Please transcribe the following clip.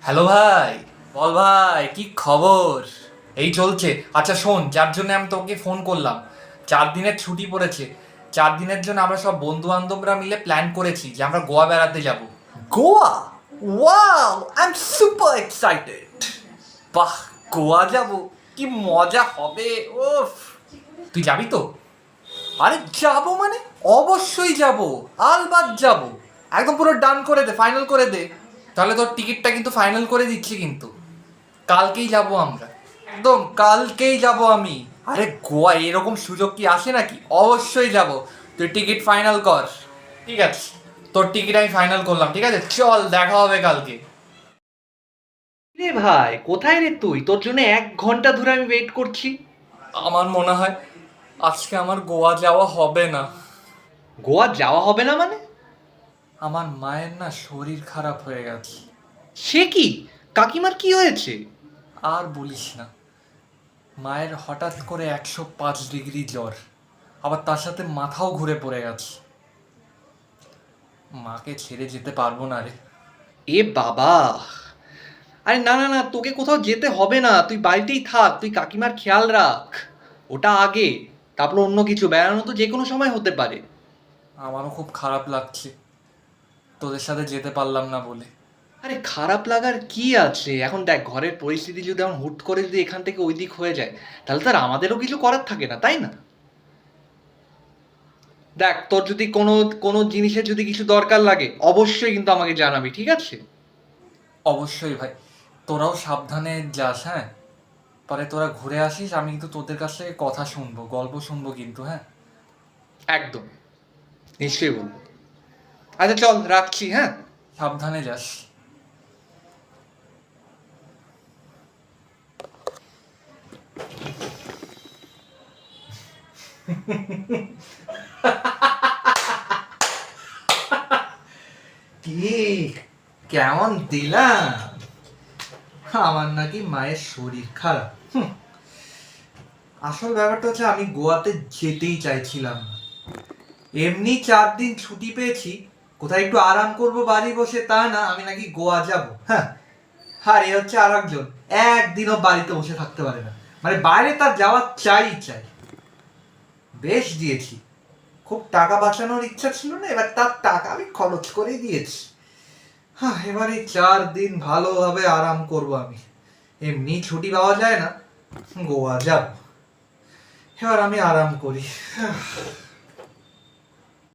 Hello ভাই। বল ভাই, কি খবর? এই চলছে। আচ্ছা শোন, যার জন্য আমি তোকে ফোন করলাম, 4 দিনের ছুটি পড়েছে। 4 দিনের জন্য আমরা সব বন্ধু বান্ধবরা মিলে প্ল্যান করেছি যে আমরা গোয়া বেড়াতে যাব। Goa? Wow, I am super excited. বাহ, গোয়া যাব, কি মজা হবে! ওফ, তুই যাবি তো? আরে যাবো মানে? অবশ্যই যাব, আলবাত যাব। একদম পুরো ডান করে দে, ফাইনাল করে দে। তাহলে তোর টিকিটটা কিন্তু ফাইনাল করে দিচ্ছি, কিন্তু কালকেই যাব আমরা। একদম কালকেই যাব আমি। আরে গোয়া এরকম সুযোগ কি আসে নাকি? অবশ্যই যাব। তুই টিকিট ফাইনাল কর। ঠিক আছে, তোর টিকিট আমি ফাইনাল করলাম। ঠিক আছে, চল, দেখা হবে কালকে। রে ভাই, কোথায় রে তুই? তোর জন্য 1 ঘন্টা ধরে আমি ওয়েট করছি। আমার মনে হয় আজকে আমার গোয়া যাওয়া হবে না। গোয়া যাওয়া হবে না মানে? আমার মায়ের না শরীর খারাপ হয়ে গেছে। সে কি? কাকিমার কি হয়েছে? আর বলিস না, মায়ের হঠাৎ করে 105 ডিগ্রি জ্বর, আবার তার সাথে মাথাও ঘুরে পড়ে গেছে। মাকে ছেড়ে যেতে পারবো না রে। এ বাবা! আরে না না না, তোকে কোথাও যেতে হবে না, তুই বাড়িতেই থাক, তুই কাকিমার খেয়াল রাখ। ওটা আগে, তারপর অন্য কিছু। বেড়ানো তো যে কোনো সময় হতে পারে। আমারও খুব খারাপ লাগছে তোদের সাথে যেতে পারলাম না বলে। আরে খারাপ লাগার কি আছে? এখন দেখ, ঘরের পরিস্থিতি যদি এখন হুট করে যদি এখান থেকে ওই দিক হয়ে যায়, তাহলে তো আর আমাদেরও কিছু করার থাকে না, তাই না? দেখ, তোর যদি কোনো কোনো জিনিসের যদি কিছু দরকার লাগে, অবশ্যই কিন্তু আমাকে জানাবি, ঠিক আছে? অবশ্যই ভাই, তোরাও সাবধানে যাস, হ্যাঁ? পরে তোরা ঘুরে আসিস, আমি কিন্তু তোদের কাছ থেকে কথা শুনবো, গল্প শুনবো কিন্তু, হ্যাঁ? একদম, নিশ্চয়ই বলবো। আচ্ছা চল, রাখছি, হ্যাঁ? সাবধানে যাস। কি, কেমন দিলাম? আমার নাকি মায়ের শরীর খারাপ। আসল ব্যাপারটা হচ্ছে, আমি গোয়াতে যেতেই চাইছিলাম না। এমনি 4 দিন ছুটি পেয়েছি, কোথায় একটু আরাম করব বাড়ি বসে, তা না আমি নাকি গোয়া যাব। হ্যাঁ, আর এ হচ্ছে আর একজন, একদিনও বাড়িতে বসে থাকতে পারে না, মানে বাইরে তার যাওয়া চাই চাই। বেশ দিয়েছি, খুব টাকা বাঁচানোর ইচ্ছা ছিল না, এবার তার টাকা আমি খরচ করে দিয়েছি। হ্যাঁ, এবার এই 4 দিন ভালোভাবে আরাম করব আমি। এমনি ছুটি পাওয়া যায় না, গোয়া যাব। এবার আমি আরাম করি।